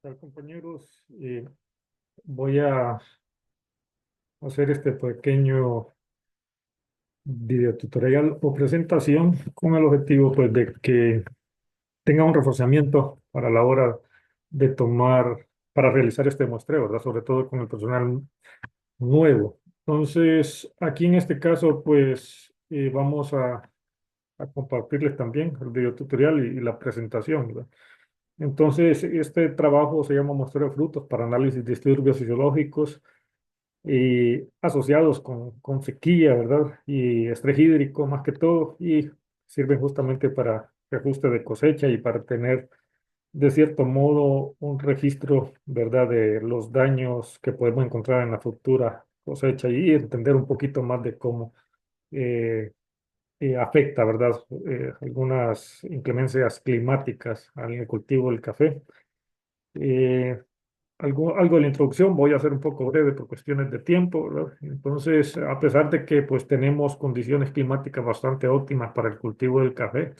Tal, compañeros, voy a hacer este pequeño videotutorial o presentación con el objetivo pues, de que tenga un reforzamiento para la hora de para realizar este muestreo, ¿verdad? Sobre todo con el personal nuevo. Entonces, aquí en este caso, pues vamos a compartirles también el videotutorial y la presentación, ¿verdad? Entonces, este trabajo se llama muestreo de frutos para análisis de disturbios fisiológicos asociados con sequía, ¿verdad? Y estrés hídrico más que todo, y sirven justamente para ajuste de cosecha y para tener, de cierto modo, un registro, ¿verdad? De los daños que podemos encontrar en la futura cosecha y entender un poquito más de cómo eh, afecta, ¿verdad? Algunas inclemencias climáticas al cultivo del café. Eh, algo de la introducción, voy a hacer un poco breve por cuestiones de tiempo, ¿verdad? Entonces, a pesar de que pues tenemos condiciones climáticas bastante óptimas para el cultivo del café,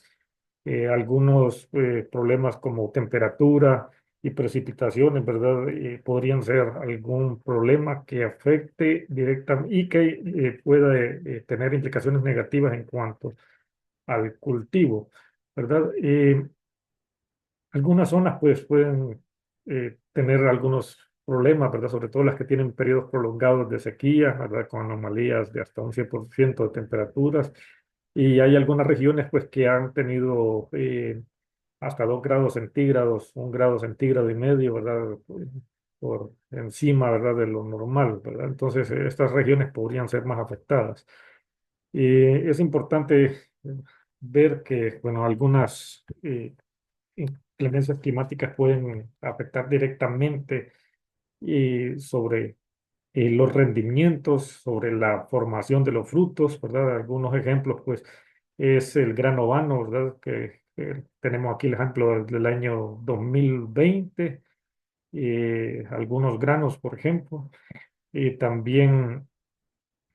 algunos problemas como temperatura y precipitaciones, ¿verdad? Podrían ser algún problema que afecte directamente y que pueda tener implicaciones negativas en cuanto al cultivo, ¿verdad? Algunas zonas pues pueden tener algunos problemas, ¿verdad? Sobre todo las que tienen periodos prolongados de sequía, ¿verdad? Con anomalías de hasta un 100% de temperaturas. Y hay algunas regiones pues que han tenido hasta 2 grados centígrados, 1,5 grados, ¿verdad? Por encima, ¿verdad? De lo normal, ¿verdad? Entonces estas regiones podrían ser más afectadas. Es importante ver que, bueno, algunas inclemencias climáticas pueden afectar directamente sobre los rendimientos, sobre la formación de los frutos, ¿verdad? Algunos ejemplos, pues, es el grano vano, ¿verdad? Que tenemos aquí el ejemplo del año 2020, algunos granos, por ejemplo, y también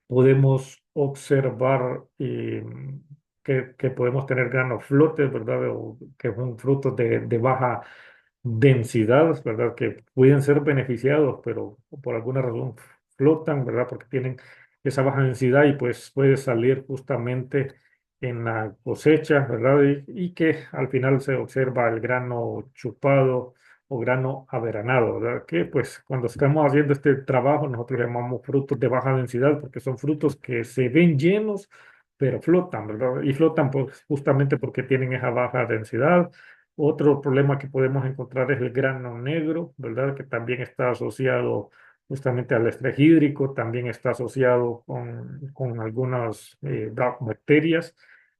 podemos observar que podemos tener granos flotes, ¿verdad? O que son frutos de baja densidad, ¿verdad? Que pueden ser beneficiados, pero por alguna razón flotan, ¿verdad? Porque tienen esa baja densidad y pues puede salir justamente en la cosecha, ¿verdad? Y que al final se observa el grano chupado o grano averanado, ¿verdad? Que pues cuando estamos haciendo este trabajo nosotros llamamos frutos de baja densidad porque son frutos que se ven llenos, pero flotan, ¿verdad? Y flotan pues justamente porque tienen esa baja densidad. Otro problema que podemos encontrar es el grano negro, ¿verdad? Que también está asociado justamente al estrés hídrico, también está asociado con algunas bacterias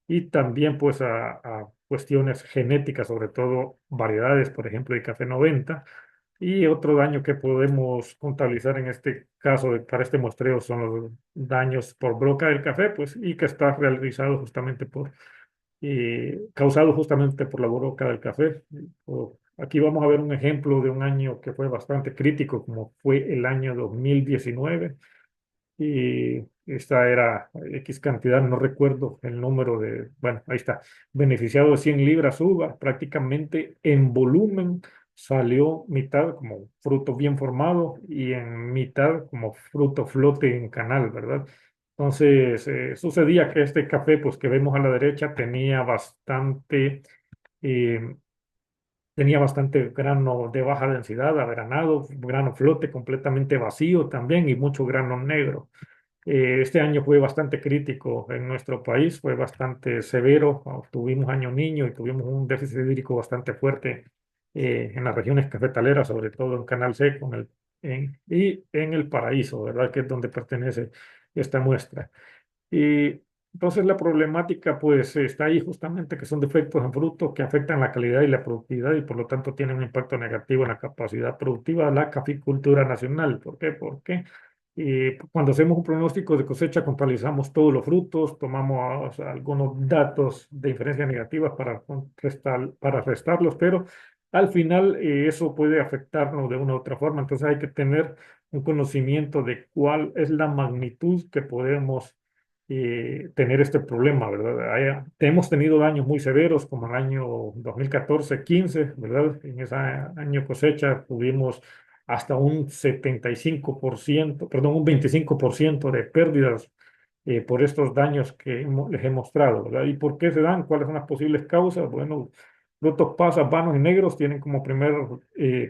y también pues a cuestiones genéticas, sobre todo variedades, por ejemplo, de café 90. Y otro daño que podemos contabilizar en este caso para este muestreo son los daños por broca del café, pues, y que está realizado justamente causado justamente por la broca del café. Aquí vamos a ver un ejemplo de un año que fue bastante crítico, como fue el año 2019 y esta era X cantidad, no recuerdo el número bueno, ahí está, beneficiado de 100 libras uva, prácticamente en volumen salió mitad como fruto bien formado y en mitad como fruto flote en canal, ¿verdad? Entonces, sucedía que este café, pues que vemos a la derecha, eh, tenía bastante grano de baja densidad, averanado, grano flote completamente vacío también y mucho grano negro. Este año fue bastante crítico en nuestro país, fue bastante severo. Tuvimos año niño y tuvimos un déficit hídrico bastante fuerte en las regiones cafetaleras, sobre todo en Canal Seco y en El Paraíso, ¿verdad? Que es donde pertenece esta muestra. Y entonces la problemática pues está ahí justamente que son defectos en frutos que afectan la calidad y la productividad y por lo tanto tienen un impacto negativo en la capacidad productiva de la caficultura nacional. ¿Por qué? Porque cuando hacemos un pronóstico de cosecha contabilizamos todos los frutos, tomamos, o sea, algunos datos de inferencia negativas para restarlos, pero al final eso puede afectarnos de una u otra forma. Entonces hay que tener un conocimiento de cuál es la magnitud que podemos tener este problema, ¿verdad? Hemos tenido daños muy severos como el año 2014-15, ¿verdad? En ese año cosecha tuvimos hasta un 75%, perdón, un 25% de pérdidas por estos daños que les he mostrado, ¿verdad? ¿Y por qué se dan? ¿Cuáles son las posibles causas? Bueno, frutos pasas, vanos y negros tienen como primer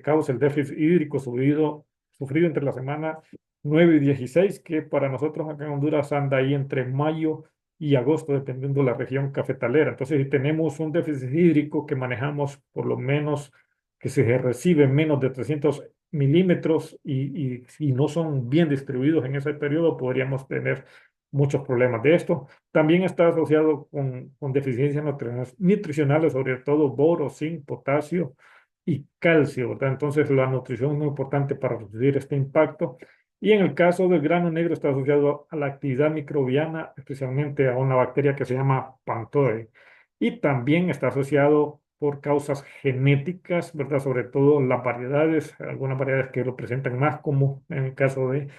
causa el déficit hídrico sufrido entre la semana 9 y 16, que para nosotros acá en Honduras anda ahí entre mayo y agosto, dependiendo de la región cafetalera. Entonces, si tenemos un déficit hídrico que manejamos por lo menos que se recibe menos de 300 milímetros y no son bien distribuidos en ese periodo, podríamos tener muchos problemas de esto. También está asociado con deficiencias nutricionales, sobre todo boro, zinc, potasio y calcio, ¿verdad? Entonces la nutrición es muy importante para reducir este impacto. Y en el caso del grano negro está asociado a la actividad microbiana, especialmente a una bacteria que se llama Panthoide. Y también está asociado por causas genéticas, ¿verdad? Sobre todo las variedades, algunas variedades que lo presentan más, como en el caso de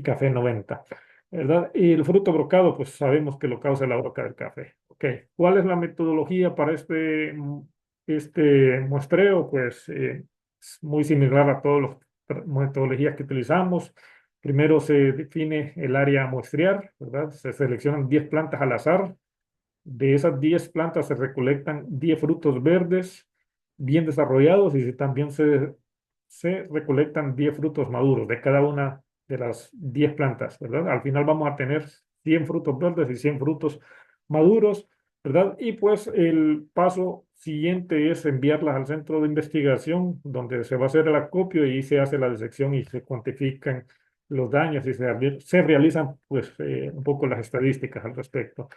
café 90. ¿Verdad? Y el fruto brocado, pues sabemos que lo causa la broca del café. Ok, ¿cuál es la metodología para este muestreo? Pues es muy similar a todas las metodologías que utilizamos. Primero se define el área a muestrear, ¿verdad? Se seleccionan 10 plantas al azar. De esas 10 plantas se recolectan 10 frutos verdes bien desarrollados y también se recolectan 10 frutos maduros de cada una de las 10 plantas, ¿verdad? Al final vamos a tener 100 frutos verdes y 100 frutos maduros, ¿verdad? Y pues el paso siguiente es enviarlas al centro de investigación donde se va a hacer el acopio y se hace la disección y se cuantifican los daños y se realizan pues un poco las estadísticas al respecto.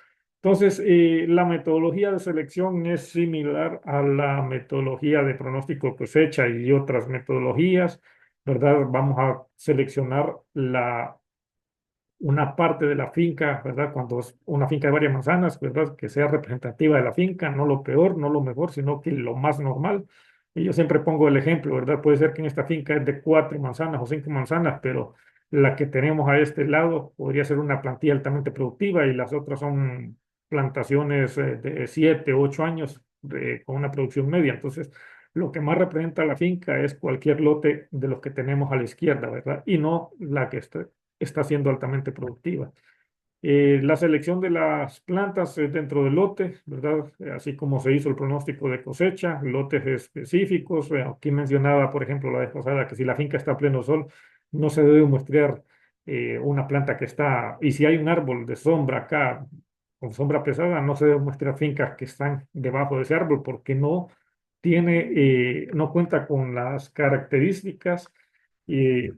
Entonces, la metodología de selección es similar a la metodología de pronóstico de cosecha y otras metodologías, ¿verdad? Vamos a seleccionar una parte de la finca, ¿verdad? Cuando es una finca de varias manzanas, ¿verdad? Que sea representativa de la finca, no lo peor, no lo mejor, sino que lo más normal. Y yo siempre pongo el ejemplo, ¿verdad? Puede ser que en esta finca es de 4 manzanas o 5 manzanas, pero la que tenemos a este lado podría ser una plantilla altamente productiva y las otras son plantaciones de 7, 8 años con una producción media. Entonces, lo que más representa la finca es cualquier lote de los que tenemos a la izquierda, ¿verdad? Y no la que está siendo altamente productiva. La selección de las plantas es dentro del lote, ¿verdad? Así como se hizo el pronóstico de cosecha, lotes específicos. Aquí mencionaba, por ejemplo, la vez pasada que si la finca está a pleno sol, no se debe muestrear una planta que está, y si hay un árbol de sombra acá, con sombra pesada, no se debe muestrear fincas que están debajo de ese árbol porque no cuenta con las características eh,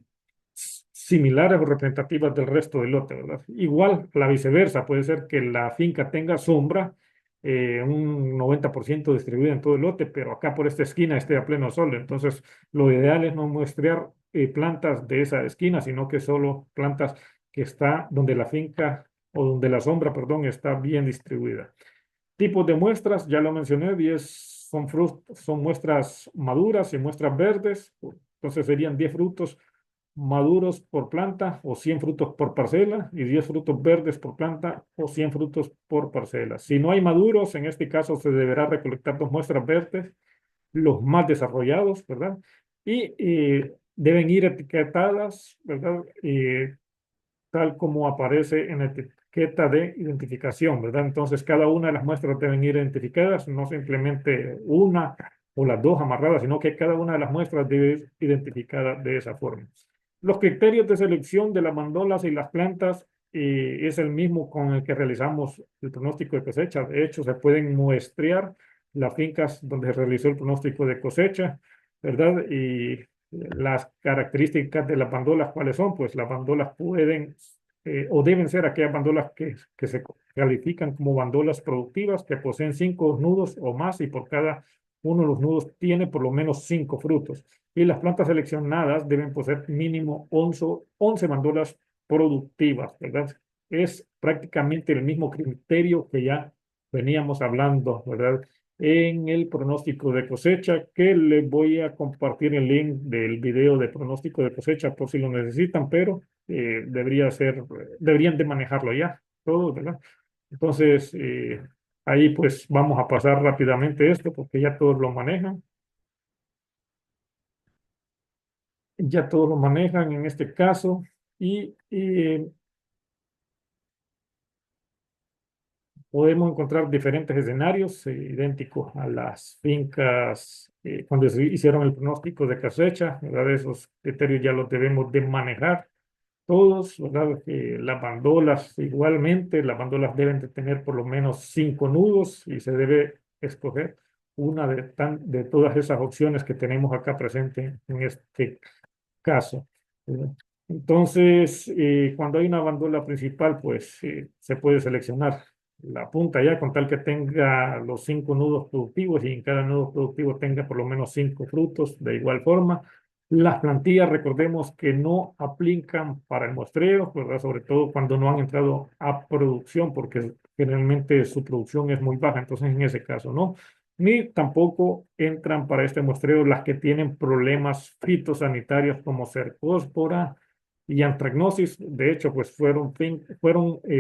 similares o representativas del resto del lote, ¿verdad? Igual, la viceversa, puede ser que la finca tenga sombra, un 90% distribuida en todo el lote, pero acá por esta esquina esté a pleno sol. Entonces, lo ideal es no muestrear plantas de esa esquina, sino que solo plantas que está donde la finca o donde la sombra, perdón, está bien distribuida. Tipos de muestras, ya lo mencioné, 10 son muestras maduras y muestras verdes, entonces serían 10 frutos maduros por planta o 100 frutos por parcela y 10 frutos verdes por planta o 100 frutos por parcela. Si no hay maduros, en este caso se deberá recolectar 2 muestras verdes, los más desarrollados, ¿verdad? Y deben ir etiquetadas, ¿verdad? Tal como aparece en la etiqueta de identificación, ¿verdad? Entonces, cada una de las muestras deben ir identificadas, no simplemente una o las dos amarradas, sino que cada una de las muestras debe ir identificada de esa forma. Los criterios de selección de las mandolas y las plantas es el mismo con el que realizamos el pronóstico de cosecha. De hecho, se pueden muestrear las fincas donde se realizó el pronóstico de cosecha, ¿verdad? Y las características de las bandolas, ¿cuáles son? Pues las bandolas pueden o deben ser aquellas bandolas que se califican como bandolas productivas, que poseen 5 nudos o más y por cada uno de los nudos tiene por lo menos 5 frutos. Y las plantas seleccionadas deben poseer mínimo 11 bandolas productivas, ¿verdad? Es prácticamente el mismo criterio que ya veníamos hablando, ¿verdad? En el pronóstico de cosecha, que les voy a compartir el link del video de pronóstico de cosecha por si lo necesitan, pero deberían de manejarlo ya. todo, ¿verdad? Entonces, ahí pues vamos a pasar rápidamente esto porque ya todos lo manejan. Ya todos lo manejan en este caso y podemos encontrar diferentes escenarios idénticos a las fincas cuando se hicieron el pronóstico de cosecha, ¿verdad? Esos criterios ya los debemos de manejar todos, ¿verdad? Las bandolas igualmente, las bandolas deben de tener por lo menos 5 nudos y se debe escoger una de todas esas opciones que tenemos acá presente en este caso. ¿Verdad? Entonces, cuando hay una bandola principal, pues se puede seleccionar la punta ya con tal que tenga los 5 nudos productivos y en cada nudo productivo tenga por lo menos 5 frutos de igual forma. Las plantillas, recordemos que no aplican para el muestreo, ¿verdad? Sobre todo cuando no han entrado a producción, porque generalmente su producción es muy baja, entonces en ese caso no. Ni tampoco entran para este muestreo las que tienen problemas fitosanitarios como cercospora y antragnosis. De hecho, pues fueron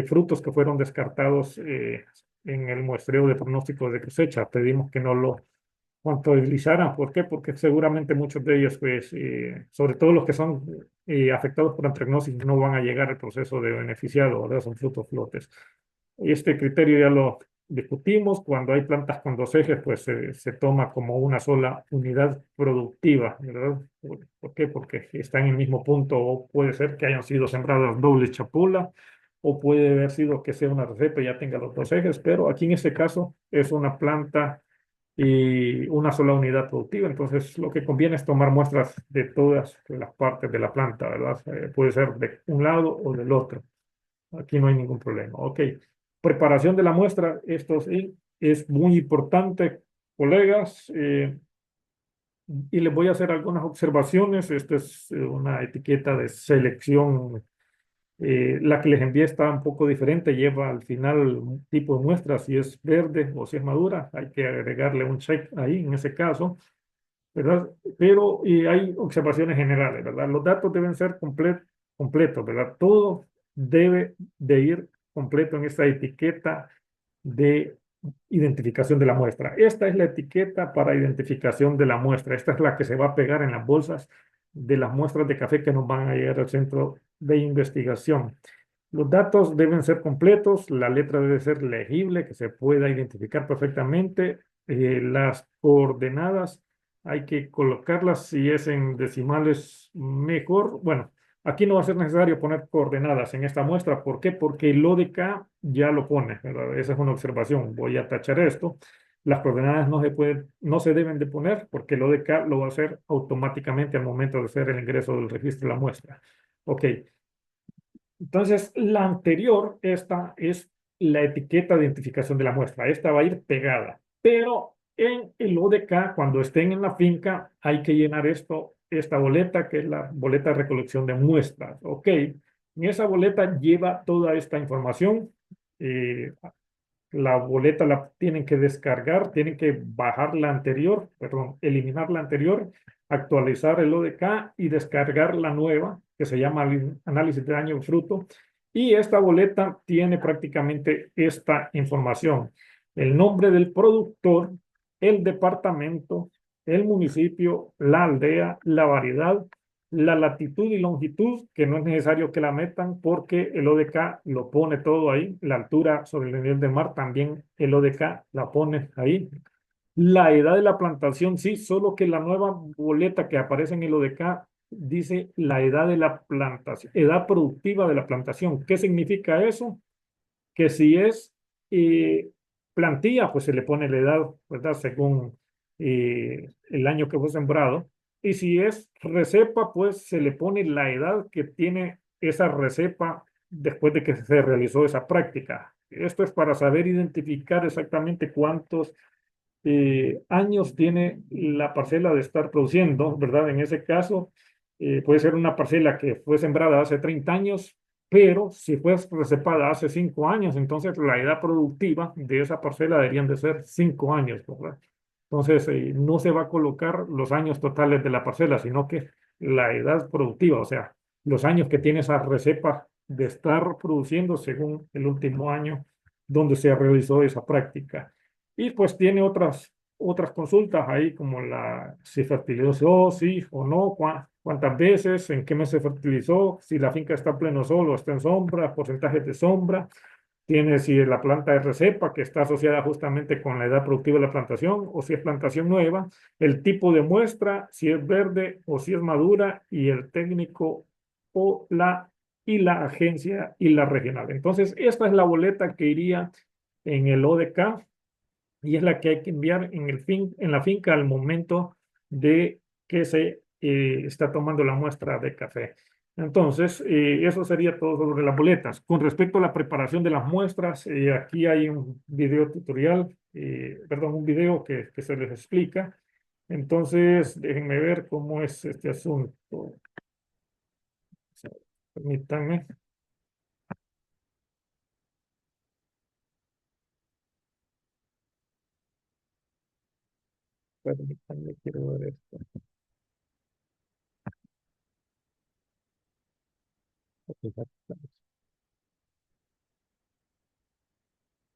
frutos que fueron descartados en el muestreo de pronóstico de cosecha. Pedimos que no lo contabilizaran. ¿Por qué? Porque seguramente muchos de ellos, pues, sobre todo los que son afectados por antragnosis, no van a llegar al proceso de beneficiado, ¿verdad? Son frutos flotes. Este criterio ya lo discutimos. Cuando hay plantas con dos ejes, pues se toma como una sola unidad productiva, ¿verdad? ¿Por qué? Porque están en el mismo punto, o puede ser que hayan sido sembradas doble chapula, o puede haber sido que sea una receta y ya tenga los dos ejes, pero aquí en este caso es una planta y una sola unidad productiva. Entonces, lo que conviene es tomar muestras de todas las partes de la planta, ¿verdad? Puede ser de un lado o del otro. Aquí no hay ningún problema. Ok. Preparación de la muestra. Esto sí es muy importante, colegas. Y les voy a hacer algunas observaciones. Esta es una etiqueta de selección. La que les envié está un poco diferente. Lleva al final un tipo de muestra. Si es verde o si es madura, hay que agregarle un check ahí en ese caso. ¿Verdad? Pero hay observaciones generales, ¿verdad? Los datos deben ser completos, ¿verdad? Todo debe de ir completo en esta etiqueta de identificación de la muestra. Esta es la etiqueta para identificación de la muestra. Esta es la que se va a pegar en las bolsas de las muestras de café que nos van a llegar al centro de investigación. Los datos deben ser completos, la letra debe ser legible, que se pueda identificar perfectamente. Las coordenadas hay que colocarlas si es en decimales mejor. Bueno, aquí no va a ser necesario poner coordenadas en esta muestra. ¿Por qué? Porque el ODK ya lo pone, ¿verdad? Esa es una observación. Voy a tachar esto. Las coordenadas no se deben de poner porque el ODK lo va a hacer automáticamente al momento de hacer el ingreso del registro de la muestra. Ok. Entonces, la anterior, esta es la etiqueta de identificación de la muestra. Esta va a ir pegada. Pero en el ODK, cuando estén en la finca, hay que llenar esta boleta, que es la boleta de recolección de muestras. Ok. En esa boleta lleva toda esta información. Eh, la boleta la tienen que descargar, tienen que bajar la anterior, perdón, eliminar la anterior, actualizar el ODK y descargar la nueva, que se llama análisis de daño en fruto. Y esta boleta tiene prácticamente esta información: el nombre del productor, el departamento, el municipio, la aldea, la variedad, la latitud y longitud, que no es necesario que la metan porque el ODK lo pone todo ahí. La altura sobre el nivel del mar también el ODK la pone ahí. La edad de la plantación, sí, solo que la nueva boleta que aparece en el ODK dice la edad de la plantación, edad productiva de la plantación. ¿Qué significa eso? Que si es plantilla, pues se le pone la edad, ¿verdad? Según el año que fue sembrado. Y si es recepa, pues se le pone la edad que tiene esa recepa después de que se realizó esa práctica. Esto es para saber identificar exactamente cuántos años tiene la parcela de estar produciendo, ¿verdad? En ese caso, puede ser una parcela que fue sembrada hace 30 años, pero si fue recepada hace 5 años, entonces la edad productiva de esa parcela deberían de ser 5 años, ¿verdad? Entonces, no se va a colocar los años totales de la parcela, sino que la edad productiva, o sea, los años que tiene esa recepa de estar produciendo según el último año donde se realizó esa práctica. Y pues tiene otras consultas ahí como si fertilizó, sí o no, cuántas veces, en qué mes se fertilizó, si la finca está a pleno sol o está en sombra, porcentajes de sombra. Tiene si la planta es recepa, que está asociada justamente con la edad productiva de la plantación, o si es plantación nueva, el tipo de muestra, si es verde o si es madura, y el técnico y la agencia y la regional. Entonces, esta es la boleta que iría en el ODK y es la que hay que enviar en la finca al momento de que se está tomando la muestra de café. Entonces, eso sería todo sobre las boletas. Con respecto a la preparación de las muestras, aquí hay un video tutorial, perdón, un video que se les explica. Entonces, déjenme ver cómo es este asunto. Permítanme, permítanme, quiero ver esto.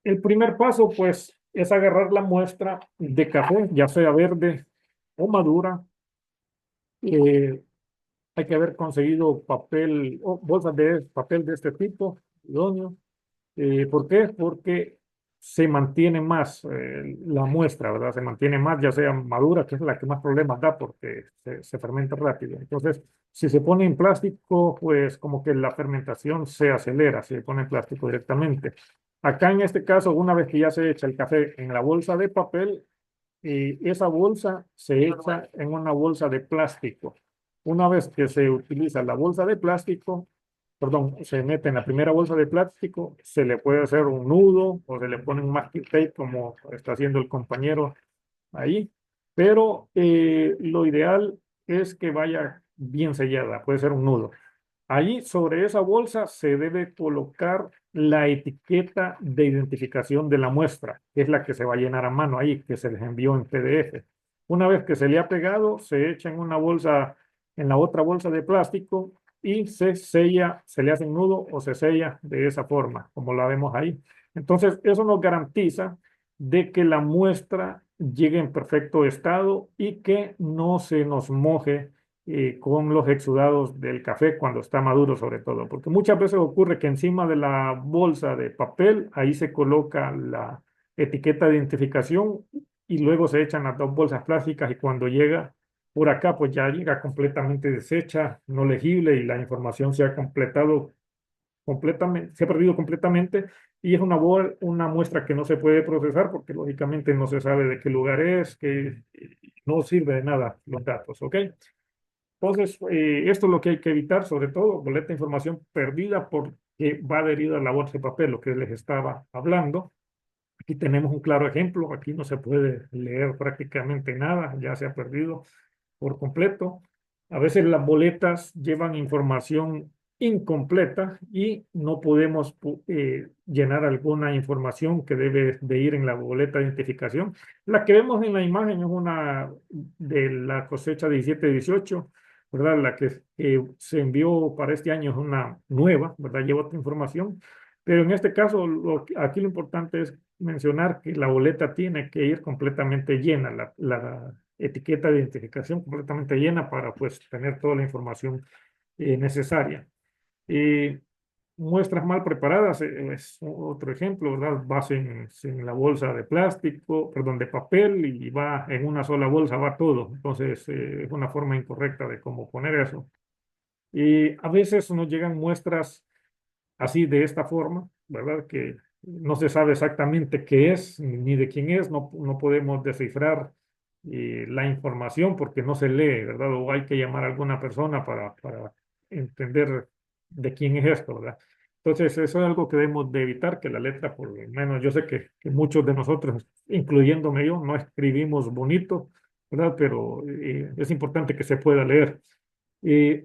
El primer paso, pues, es agarrar la muestra de café, ya sea verde o madura. Eh, Hay que haber conseguido papel o bolsas de papel de este tipo, idóneo. ¿Por qué? Porque se mantiene más la muestra, ¿verdad? Se mantiene más, ya sea madura, que es la que más problemas da porque se fermenta rápido. Entonces, si se pone en plástico, pues como que la fermentación se acelera, si se pone en plástico directamente. Acá en este caso, una vez que ya se echa el café en la bolsa de papel, y esa bolsa se echa en una bolsa de plástico. Una vez que se utiliza la bolsa de plástico, perdón, se mete en la primera bolsa de plástico, se le puede hacer un nudo o se le pone un masking tape como está haciendo el compañero ahí, pero lo ideal es que vaya bien sellada, puede ser un nudo. Allí sobre esa bolsa se debe colocar la etiqueta de identificación de la muestra, que es la que se va a llenar a mano ahí, que se les envió en PDF. Una vez que se le ha pegado, se echa en una bolsa, en la otra bolsa de plástico y se sella, se le hace un nudo o se sella de esa forma, como la vemos ahí. Entonces, eso nos garantiza de que la muestra llegue en perfecto estado y que no se nos moje con los exudados del café cuando está maduro sobre todo, porque muchas veces ocurre que encima de la bolsa de papel, ahí se coloca la etiqueta de identificación y luego se echan las dos bolsas plásticas y cuando llega por acá, pues ya llega completamente deshecha, no legible y la información se ha completado completamente, se ha perdido completamente y es una muestra que no se puede procesar porque lógicamente no se sabe de qué lugar es, que no sirve de nada los datos, ¿ok? Entonces, esto es lo que hay que evitar, sobre todo, boleta de información perdida porque va adherida a la bolsa de papel, lo que les estaba hablando. Aquí tenemos un claro ejemplo, aquí no se puede leer prácticamente nada, ya se ha perdido por completo. A veces las boletas llevan información incompleta y no podemos llenar alguna información que debe de ir en la boleta de identificación. La que vemos en la imagen es una de la cosecha 17-18, ¿verdad? La que se envió para este año es una nueva, ¿verdad? Lleva otra información. Pero en este caso, aquí lo importante es mencionar que la boleta tiene que ir completamente llena, la etiqueta de identificación completamente llena para pues tener toda la información necesaria. Eh, Muestras mal preparadas es otro ejemplo, ¿verdad? Vas en la bolsa de plástico, perdón, de papel y va en una sola bolsa, va todo. Entonces, es una forma incorrecta de cómo poner eso. Y a veces nos llegan muestras así de esta forma, ¿verdad? Que no se sabe exactamente qué es ni de quién es, no podemos descifrar la información porque no se lee, ¿verdad? O hay que llamar a alguna persona para entender de quién es esto, ¿verdad? Entonces, eso es algo que debemos de evitar, que la letra, por lo menos yo sé que muchos de nosotros, incluyéndome yo, no escribimos bonito, ¿verdad? Pero es importante que se pueda leer.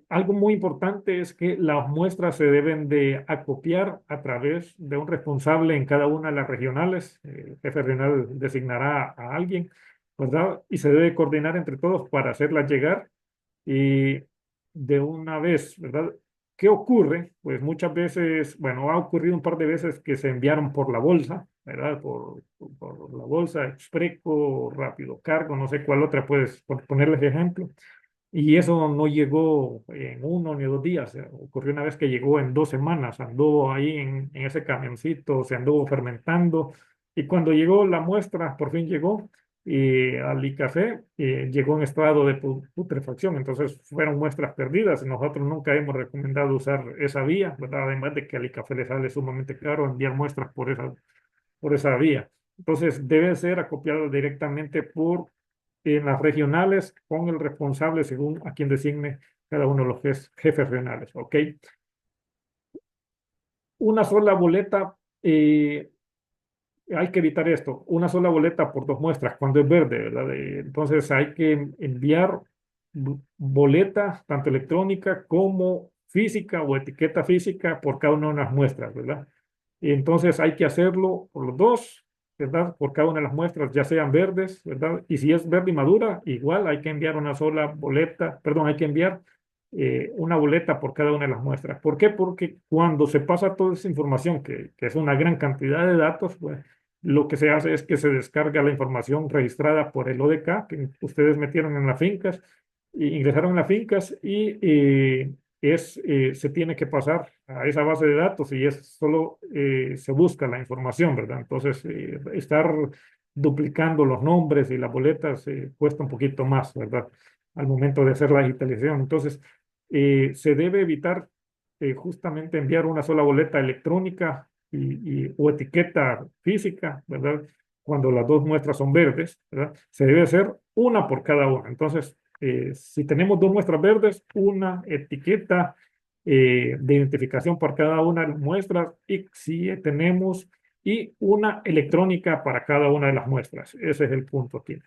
Algo muy importante es que las muestras se deben de acopiar a través de un responsable en cada una de las regionales. El jefe regional designará a alguien, ¿verdad? Y se debe coordinar entre todos para hacerlas llegar y de una vez, ¿verdad? ¿qué ocurre? Pues muchas veces, bueno, ha ocurrido un par de veces que se enviaron por la bolsa, ¿verdad? Por la bolsa, Expreco, Rápido Cargo, no sé cuál otra puedes ponerles ejemplo. Y eso no llegó en 1 ni 2 días. Ocurrió una vez que llegó en 2 semanas. Anduvo ahí en ese camioncito, se anduvo fermentando. Y cuando llegó la muestra, por fin llegó, y al ICAFé llegó en estado de putrefacción. Entonces fueron muestras perdidas. Nosotros nunca hemos recomendado usar esa vía, ¿verdad? Además de que al ICAFé le sale sumamente caro enviar muestras por esa vía. Entonces debe ser acopiado directamente por en las regionales con el responsable según a quien designe cada uno de los jefes regionales. ¿Ok? Una sola boleta, hay que evitar esto, una sola boleta por 2 muestras cuando es verde, ¿verdad? Entonces hay que enviar boleta, tanto electrónica como física o etiqueta física por cada una de las muestras, ¿verdad? Y entonces hay que hacerlo por los dos, ¿verdad? Por cada una de las muestras, ya sean verdes, ¿verdad? Y si es verde y madura, igual hay que enviar una sola boleta, perdón, hay que enviar una boleta por cada una de las muestras. ¿Por qué? Porque cuando se pasa toda esa información, que es una gran cantidad de datos, pues lo que se hace es que se descarga la información registrada por el ODK que ustedes metieron en las fincas, ingresaron en las fincas y se tiene que pasar a esa base de datos y es solo se busca la información, ¿verdad? Entonces, estar duplicando los nombres y las boletas cuesta un poquito más, ¿verdad? Al momento de hacer la digitalización. Entonces, se debe evitar justamente enviar una sola boleta electrónica o etiqueta física, ¿verdad? Cuando las dos muestras son verdes, ¿verdad? Se debe hacer una por cada una. Entonces, si tenemos 2 muestras verdes, una etiqueta de identificación por cada una de las muestras y si tenemos y una electrónica para cada una de las muestras. Ese es el punto aquí.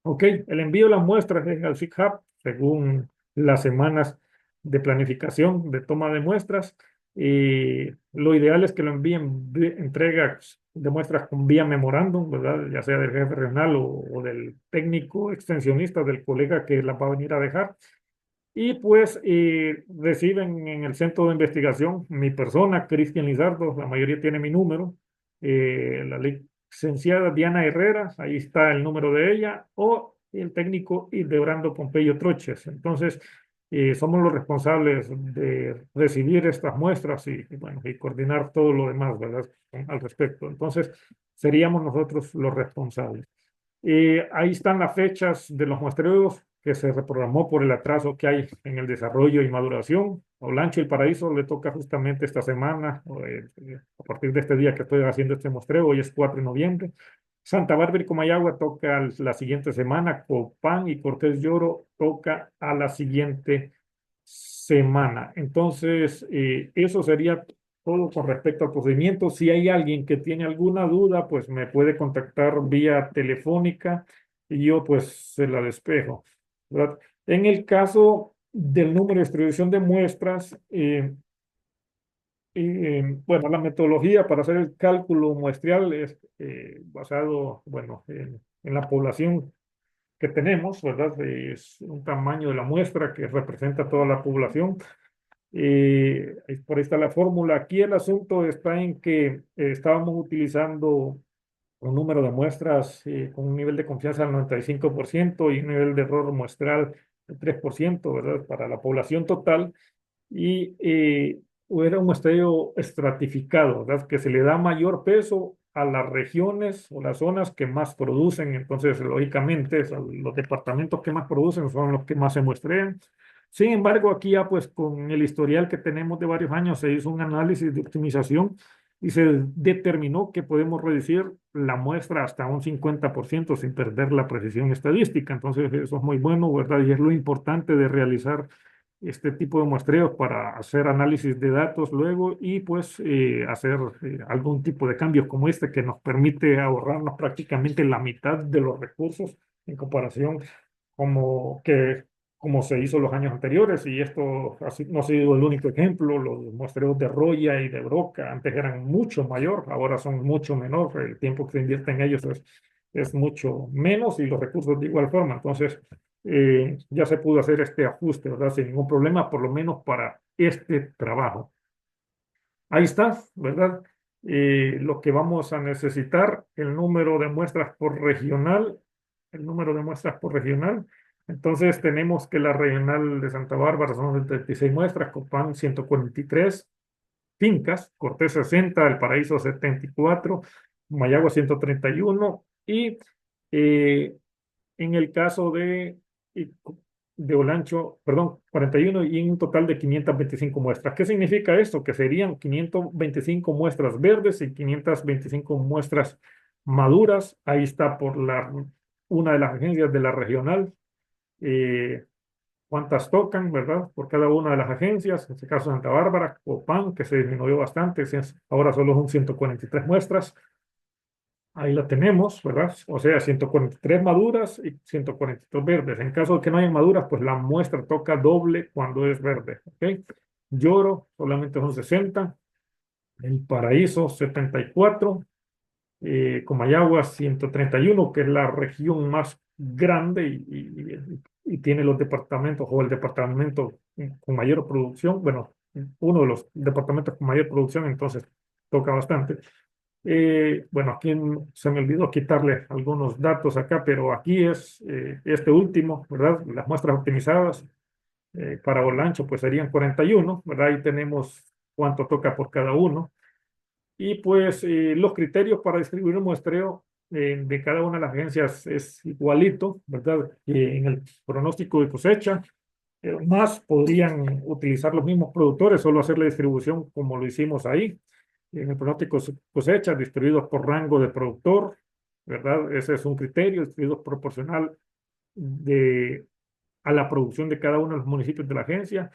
Ok, el envío de las muestras es al SIGHAP según las semanas de planificación de toma de muestras. Y lo ideal es que lo envíen entregas de muestras con vía memorándum, ¿verdad? Ya sea del jefe regional o del técnico extensionista, del colega que las va a venir a dejar. Y pues reciben en el centro de investigación mi persona, Cristian Lizardo, la mayoría tiene mi número, la licenciada Diana Herrera, ahí está el número de ella, o el técnico Hildebrando Pompeyo Troches. Entonces, somos los responsables de recibir estas muestras bueno, y coordinar todo lo demás, ¿verdad? Al respecto. Entonces, seríamos nosotros los responsables. Ahí están las fechas de los muestreos que se reprogramó por el atraso que hay en el desarrollo y maduración. A Olancho y el Paraíso le toca justamente esta semana, a partir de este día que estoy haciendo este muestreo, hoy es 4 de noviembre. Santa Bárbara y Comayagua toca la siguiente semana, Copán y Cortés Lloro toca a la siguiente semana. Entonces, eso sería todo con respecto al procedimiento. Si hay alguien que tiene alguna duda, pues me puede contactar vía telefónica y yo pues se la despejo, ¿verdad? En el caso del número de distribución de muestras, bueno, la metodología para hacer el cálculo muestreal es basado, bueno, en la población que tenemos, ¿verdad? Es un tamaño de la muestra que representa toda la población. Por ahí está la fórmula. Aquí el asunto está en que estábamos utilizando un número de muestras con un nivel de confianza del 95% y un nivel de error muestral del 3%, ¿verdad? Para la población total. Y era un muestreo estratificado, ¿verdad? Que se le da mayor peso a las regiones o las zonas que más producen. Entonces, lógicamente, los departamentos que más producen son los que más se muestrean. Sin embargo, aquí ya pues con el historial que tenemos de varios años se hizo un análisis de optimización y se determinó que podemos reducir la muestra hasta un 50% sin perder la precisión estadística. Entonces, eso es muy bueno, ¿verdad? Y es lo importante de realizar este tipo de muestreos para hacer análisis de datos luego y pues hacer algún tipo de cambios como este que nos permite ahorrarnos prácticamente la mitad de los recursos en comparación como que como se hizo los años anteriores y esto así, no ha sido el único ejemplo. Los muestreos de Roya y de Broca antes eran mucho mayor, ahora son mucho menor, el tiempo que se invierte en ellos es mucho menos y los recursos de igual forma. Entonces, ya se pudo hacer este ajuste, ¿verdad? Sin ningún problema, por lo menos para este trabajo. Ahí está, ¿verdad? Lo que vamos a necesitar, el número de muestras por regional, el número de muestras por regional. Entonces tenemos que la regional de Santa Bárbara son 36 muestras, Copán 143 fincas, Cortés 60, El Paraíso 74, Mayagua 131 y eh, en el caso y- de Olancho, perdón, 41 y en un total de 525 muestras. ¿Qué significa esto? Que serían 525 muestras verdes y 525 muestras maduras. Ahí está por una de las agencias de la regional. eh, Cuántas tocan, ¿verdad? Por cada una de las agencias, en este caso Santa Bárbara, Copán, que se disminuyó bastante, ahora solo son 143 muestras. Ahí la tenemos, ¿verdad? O sea, 143 maduras y 143 verdes. En caso de que no haya maduras, pues la muestra toca doble cuando es verde, ¿ok? Lloro solamente son 60, El Paraíso 74, Comayagua 131, que es la región más grande y tiene los departamentos o el departamento con mayor producción, bueno, uno de los departamentos con mayor producción, entonces toca bastante. Bueno, aquí se me olvidó quitarle algunos datos acá, pero aquí es este último, ¿verdad? Las muestras optimizadas para Olancho pues serían 41, ¿verdad? Ahí tenemos cuánto toca por cada uno. Y pues los criterios para distribuir un muestreo de cada una de las agencias es igualito, ¿verdad? En el pronóstico de cosecha, más podrían utilizar los mismos productores, solo hacer la distribución como lo hicimos ahí. En el pronóstico cosecha, distribuidos por rango de productor, ¿verdad? Ese es un criterio, distribuidos proporcional de, a la producción de cada uno de los municipios de la agencia.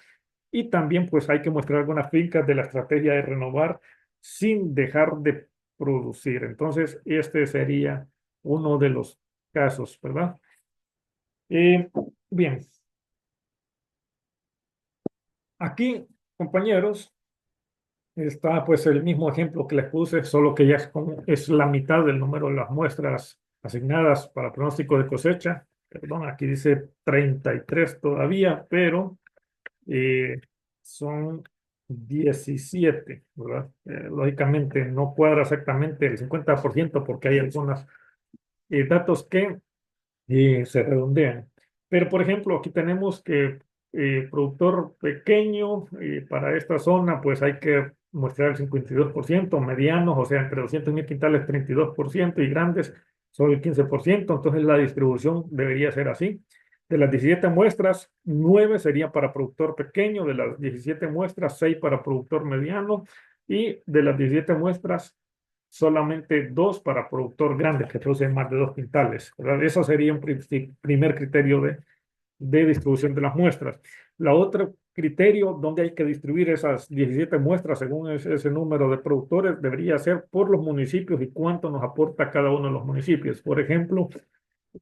Y también pues hay que mostrar algunas fincas de la estrategia de renovar sin dejar de producir. Entonces, este sería uno de los casos, ¿verdad? Eh, Bien, aquí, compañeros, está pues el mismo ejemplo que les puse, solo que ya es la mitad del número de las muestras asignadas para pronóstico de cosecha. Perdón, aquí dice 33 todavía, pero eh, son 17, ¿verdad? Lógicamente no cuadra exactamente el 50% porque hay algunos datos que se redondean. Pero, por ejemplo, aquí tenemos que productor pequeño para esta zona, pues hay que mostrar el 52%, medianos, o sea, entre 200.000 quintales, 32%, y grandes, solo el 15%. Entonces, la distribución debería ser así. De las 17 muestras, 9 serían para productor pequeño, de las 17 muestras, 6 para productor mediano, y de las 17 muestras, solamente 2 para productor grande que produce más de 2 quintales, ¿verdad? Eso sería un primer criterio de distribución de las muestras. La otro criterio donde hay que distribuir esas 17 muestras según ese número de productores debería ser por los municipios y cuánto nos aporta cada uno de los municipios. Por ejemplo,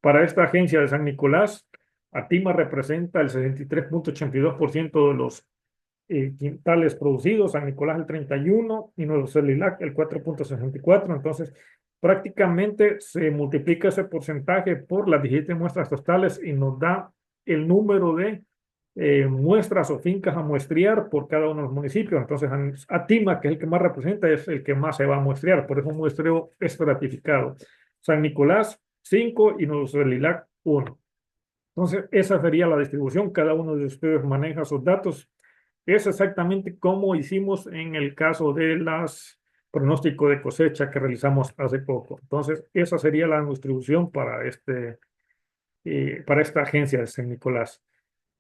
para esta agencia de San Nicolás, Atima representa el 63,82% de los quintales producidos, San Nicolás el 31 y Nuevo Celilac el 4,64. Entonces, prácticamente se multiplica ese porcentaje por las 17 muestras totales y nos da el número de muestras o fincas a muestrear por cada uno de los municipios. Entonces, Atima, que es el que más representa, es el que más se va a muestrear, por eso un muestreo estratificado. San Nicolás 5 y Nuevo Celilac 1. Entonces, esa sería la distribución. Cada uno de ustedes maneja sus datos. Es exactamente como hicimos en el caso de las pronóstico de cosecha que realizamos hace poco. Entonces, esa sería la distribución para esta agencia de San Nicolás.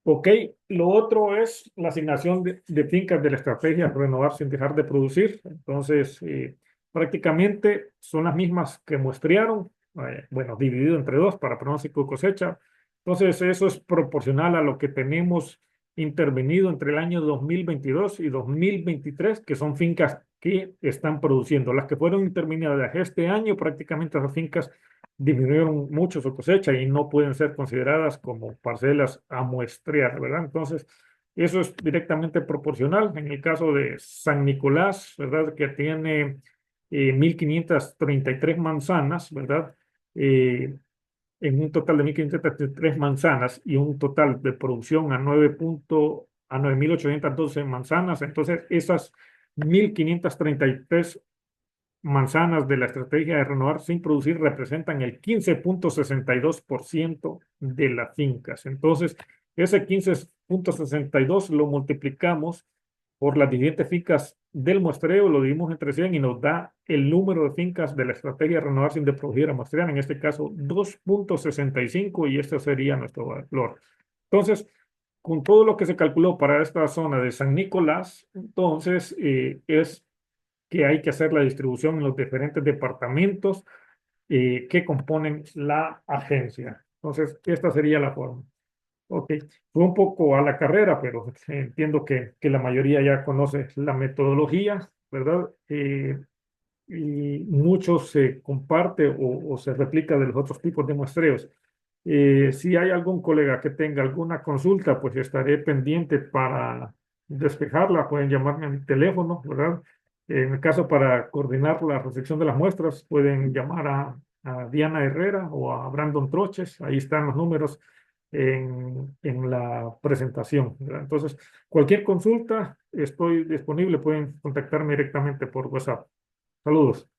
Ok, lo otro es la asignación de fincas de la estrategia renovar sin dejar de producir. Entonces, prácticamente son las mismas que muestrearon, bueno, dividido entre dos para pronóstico de cosecha. Entonces, eso es proporcional a lo que tenemos intervenido entre el año 2022 y 2023, que son fincas que están produciendo. Las que fueron intervenidas este año, prácticamente esas fincas disminuyeron mucho su cosecha y no pueden ser consideradas como parcelas a muestrear, ¿verdad? Entonces, eso es directamente proporcional. En el caso de San Nicolás, ¿verdad? Que tiene 1.533 manzanas, ¿verdad? en un total de 1.533 manzanas y un total de producción a 9.812 manzanas. Entonces, esas 1.533 manzanas de la estrategia de renovar sin producir representan el 15,62% de las fincas. Entonces, ese 15,62 lo multiplicamos por las diferentes fincas del muestreo, lo dividimos entre 100 y nos da el número de fincas de la estrategia de renovar sin de producir a muestrear, en este caso 2,65 y este sería nuestro valor. Entonces, con todo lo que se calculó para esta zona de San Nicolás, entonces es que hay que hacer la distribución en los diferentes departamentos que componen la agencia. Entonces, esta sería la forma. Ok, fue un poco a la carrera, pero entiendo que la mayoría ya conoce la metodología, ¿verdad? Y mucho se comparte o se replica de los otros tipos de muestreos. Si hay algún colega que tenga alguna consulta, pues estaré pendiente para despejarla. Pueden llamarme a mi teléfono, ¿verdad? En el caso para coordinar la recepción de las muestras, pueden llamar a Diana Herrera o a Brandon Troches. Ahí están los números en la presentación, ¿verdad? Entonces, cualquier consulta, estoy disponible. Pueden contactarme directamente por WhatsApp. Saludos.